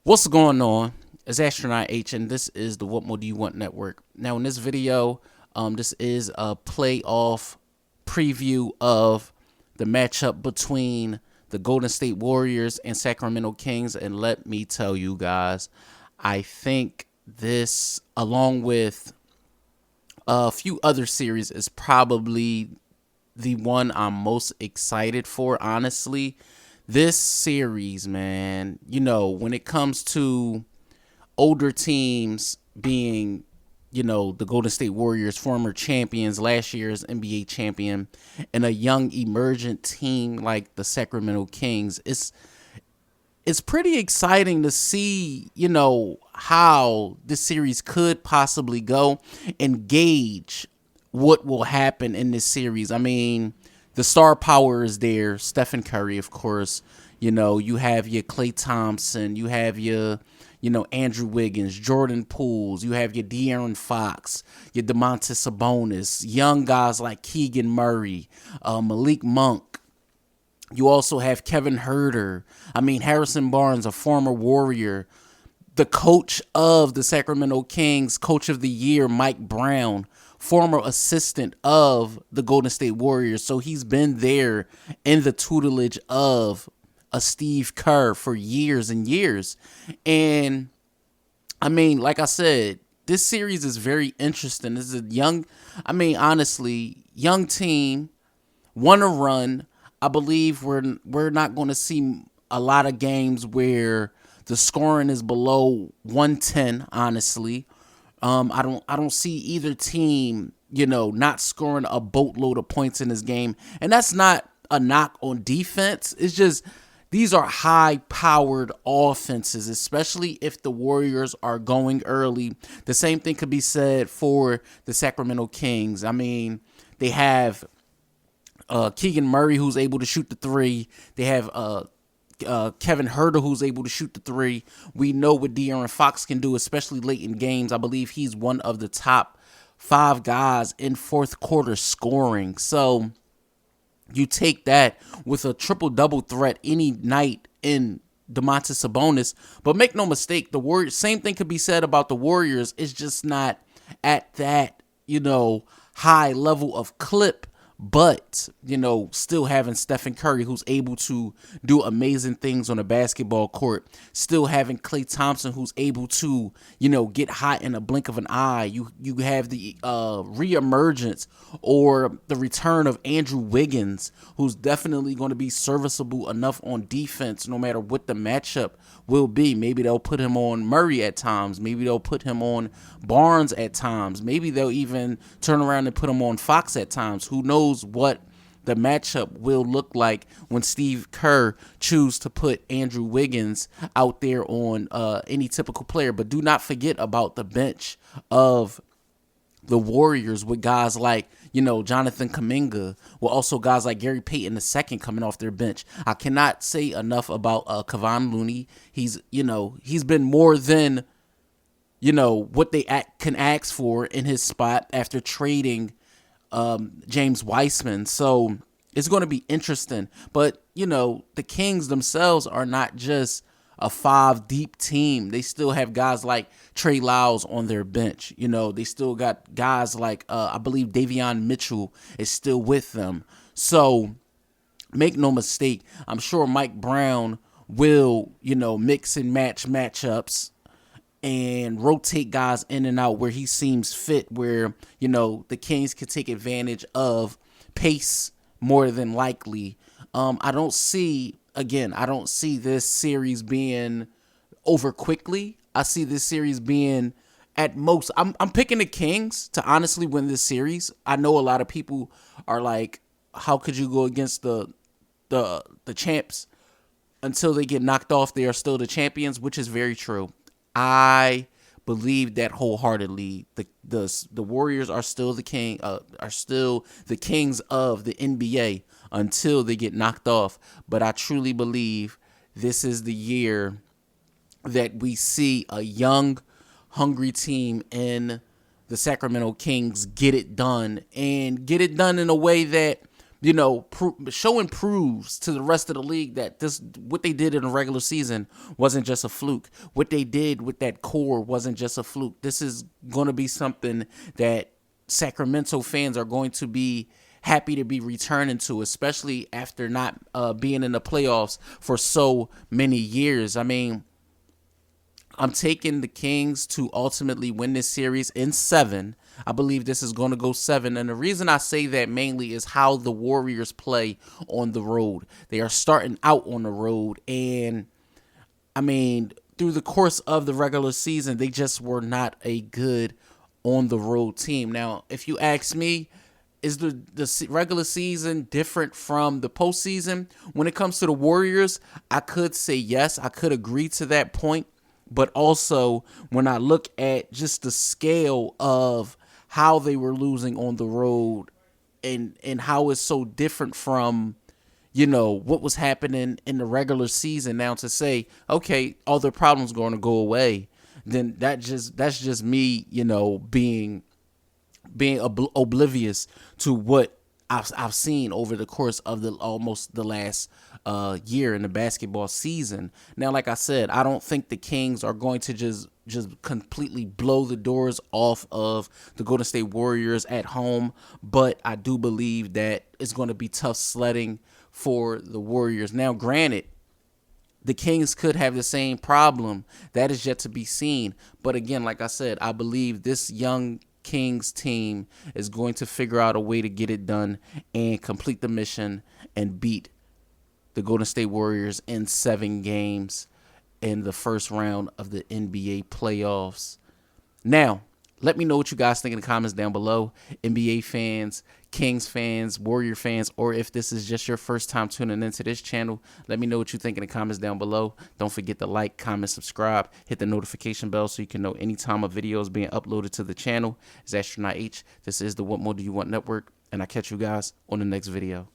What's going on? It's Astronaut H, and this is the What More Do You Want Network. Now, in this video, this is a playoff preview of the matchup between the Golden State Warriors and Sacramento Kings. And let me tell you guys, I think this, along with a few other series, is probably the one I'm most excited for, honestly. This series, man, when it comes to older teams being, the Golden State Warriors, former champions, last year's NBA champion, and a young emergent team like the Sacramento Kings, it's pretty exciting to see, how this series could possibly go and gauge what will happen in this series. I mean, the star power is there. Stephen Curry, of course. You have your Klay Thompson. You have your, Andrew Wiggins, Jordan Pools. You have your De'Aaron Fox, your Domantas Sabonis, young guys like Keegan Murray, Malik Monk. You also have Kevin Huerter. I mean, Harrison Barnes, a former Warrior. The coach of the Sacramento Kings, coach of the year, Mike Brown, former assistant of the Golden State Warriors. So he's been there in the tutelage of a Steve Kerr for years and years. And I mean, like I said, this series is very interesting. This is honestly, young team, want to run. I believe we're not going to see a lot of games where the scoring is below 110, honestly. I don't see either team, not scoring a boatload of points in this game. And that's not a knock on defense. It's just these are high-powered offenses, especially if the Warriors are going early. The same thing could be said for the Sacramento Kings. I mean, they have Keegan Murray, who's able to shoot the three. They have Kevin Huerter, who's able to shoot the three. We know what De'Aaron Fox can do, especially late in games. I believe he's one of the top 5 guys in fourth quarter scoring. So you take that with a triple-double threat any night in Domantas Sabonis. But make no mistake, the Warriors, same thing could be said about the Warriors. It's just not at that, high level of clip. But, still having Stephen Curry, who's able to do amazing things on the basketball court. Still having Klay Thompson, who's able to, get hot in a blink of an eye. You have the reemergence or the return of Andrew Wiggins, who's definitely going to be serviceable enough on defense no matter what the matchup will be. Maybe they'll put him on Murray at times. Maybe they'll put him on Barnes at times. Maybe they'll even turn around and put him on Fox at times. Who knows what the matchup will look like when Steve Kerr chooses to put Andrew Wiggins out there on any typical player. But do not forget about the bench of the Warriors with guys like, Jonathan Kuminga, with also guys like Gary Payton II coming off their bench. I cannot say enough about Kevon Looney. He's been more than, what they can ask for in his spot after trading James Wiseman. So it's going to be interesting. But, the Kings themselves are not just a 5-deep team. They still have guys like Trey Lyles on their bench. They still got guys like, I believe Davion Mitchell is still with them. So make no mistake, I'm sure Mike Brown will, mix and match matchups and rotate guys in and out where he seems fit, where, the Kings can take advantage of pace more than likely. I don't see this series being over quickly. I see this series being at most. I'm picking the Kings to honestly win this series. I know a lot of people are like, how could you go against the champs until they get knocked off? They are still the champions, which is very true. I believe that wholeheartedly. The Warriors are still the kings of the NBA until they get knocked off. But I truly believe this is the year that we see a young, hungry team in the Sacramento Kings get it done, and get it done in a way that showing proves to the rest of the league that this what they did in the regular season wasn't just a fluke. What they did with that core wasn't just a fluke. This is going to be something that Sacramento fans are going to be happy to be returning to, especially after not being in the playoffs for so many years. I mean, I'm taking the Kings to ultimately win this series in 7. I believe this is going to go 7. And the reason I say that mainly is how the Warriors play on the road. They are starting out on the road. And, I mean, through the course of the regular season, they just were not a good on the road team. Now, if you ask me, is the regular season different from the postseason? When it comes to the Warriors, I could say yes. I could agree to that point. But also, when I look at just the scale of how they were losing on the road and how it's so different from, what was happening in the regular season, now to say, okay, all their problems are going to go away, then that's just me, being oblivious to what I've seen over the course of almost the last year in the basketball season. Now, like I said, I don't think the Kings are going to just completely blow the doors off of the Golden State Warriors at home, but I do believe that it's going to be tough sledding for the Warriors. Now, granted, the Kings could have the same problem. That is yet to be seen. But again, like I said, I believe this young Kings team is going to figure out a way to get it done and complete the mission and beat the Golden State Warriors in 7 games in the first round of the NBA playoffs. Now, let me know what you guys think in the comments down below. NBA fans, Kings fans, Warrior fans, or if this is just your first time tuning into this channel, let me know what you think in the comments down below. Don't forget to like, comment, subscribe, hit the notification bell so you can know anytime a video is being uploaded to the channel. It's Astronaut H. This is the What More Do You Want Network, and I'll catch you guys on the next video.